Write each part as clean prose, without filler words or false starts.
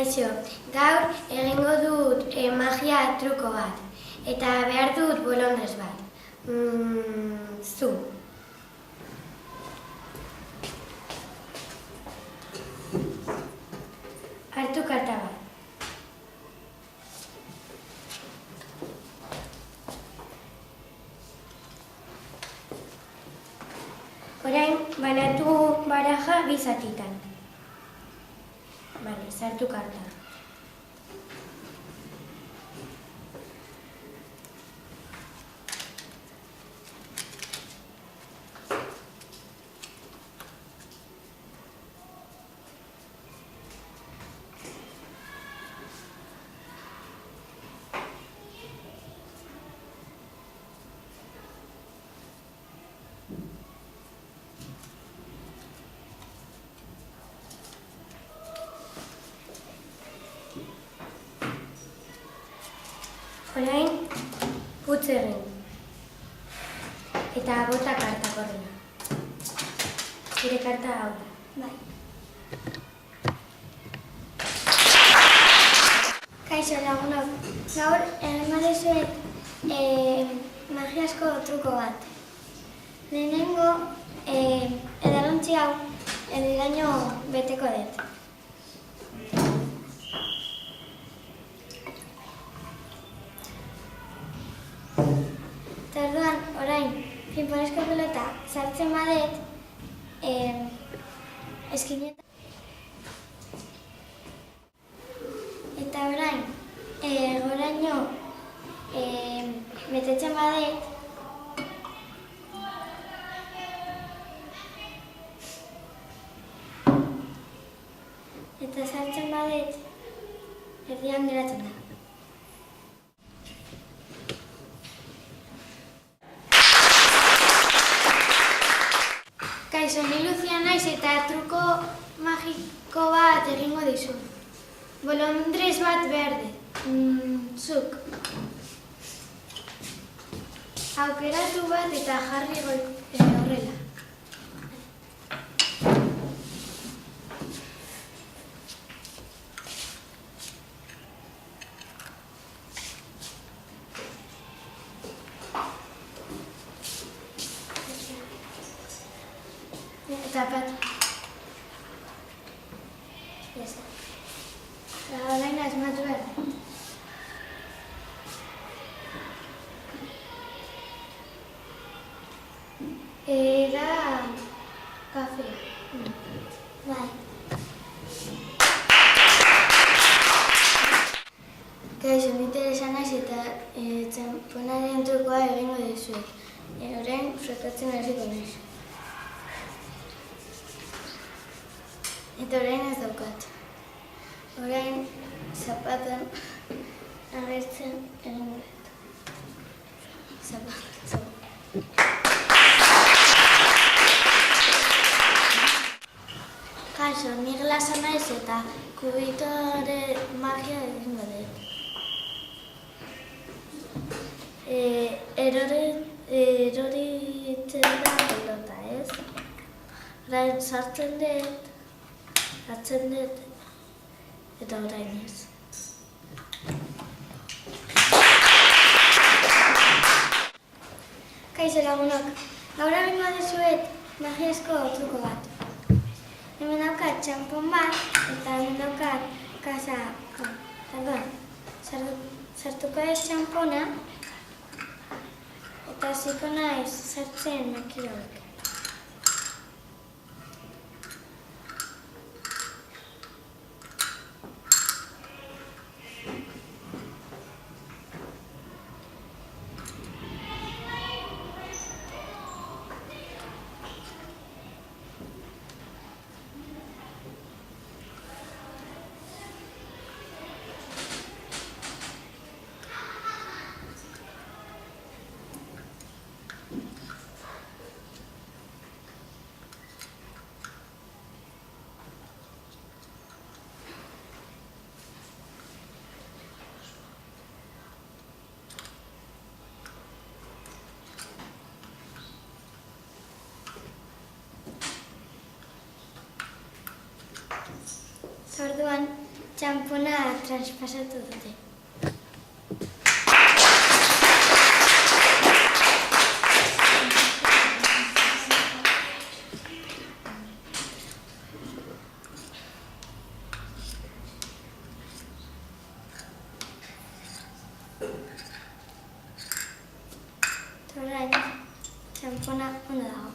Kaixo, gaur egingo dut magia truko bat. Eta behar dut bolondres bat. Zu. Hartu karta bat. Orain, banatu baraja bi zatitan. Bale, sartu karta. Orain, putz egin. Eta bota karta horrela. Zure karta hau da. Bai. Kaixo lagunok, gaur egingo dizuet magiazko truko bat. Lehenengo, edalontzi hau ediraino beteko dut. Orduan, orain, pinponezko pelota sartzen badet, eskinetan. Eta orain, goraino betetzen badet, eta sartzen badet, erdian geratzen da. Kaixo, ni Lucia naiz eta truko magiko bat egingo dizu. Bolondres bat berde. Zuk. Aukeratu bat eta jarri horrela. Tapat. Ya está. Orain asmatu behar. Era kafe. Bai. Kaixo, ni Teresa naiz eta txanponaren trukoa egingo dizuet. Orain frotatzen hasiko naiz. Eta orain ez daukat. Orain zapatan agertzen egingo dut. Zapatan. Kaixo, ni glasa naiz eta kubitore magia egingo dut. Eroritzen da pelota, ez? Orain sartzen dut. Hartzen dut, eta orain ez. Kaixo lagunok, gaur egingo dizuet magiazko truko bat. Hemen daukat txanpon bat, eta hemen daukat kasa. Sartuko ez txampona, eta hasiko naiz sartzen makilok. Orduan, txampona transpasatu dute. Orain, txampona ondo dago.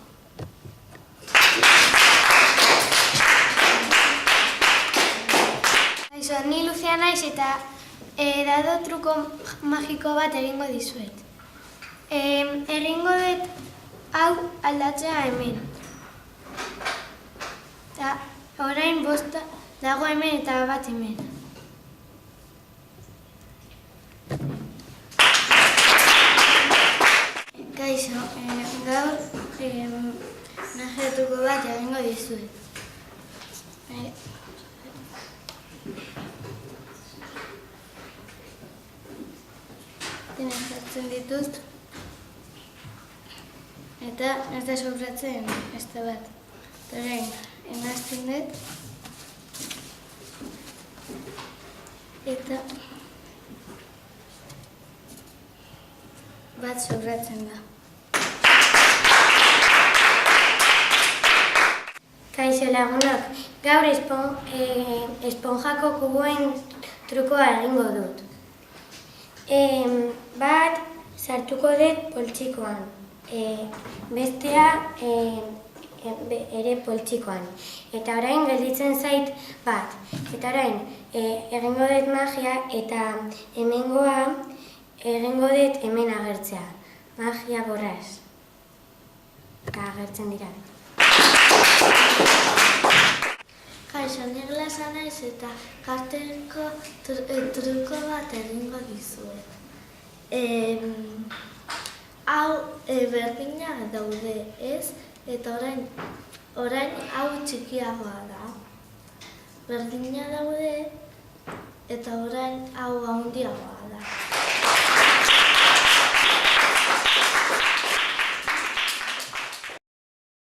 Ni Lucia naiz eta dado truko magiko bat egingo dizuet. Egingo dut hau aldatzea hemen. Eta orain bosta dago hemen eta bat hemen. Kaixo, gaur magiatuko bat egingo dizuet. Jartzen ditut eta ez da sobratzen beste bat. Orain, emazten dut eta bat sobratzen da. Kaixo lagunok, gaur esponjako kuboen trukoa egingo dut. Bat sartuko dut poltsikoan, bestea ere poltsikoan. Eta orain gelditzen zait bat. Eta orain egingo dut magia eta hemengoa egingo dut hemen agertzea. Magia borraz. Eta agertzen dira. Kaixo, ni Glasa naiz eta kartelko truko bat egingo dizuet. Hau berdinak daude, ez? Eta orain hau txikiagoa da. Berdina daude eta orain hau handiagoa da.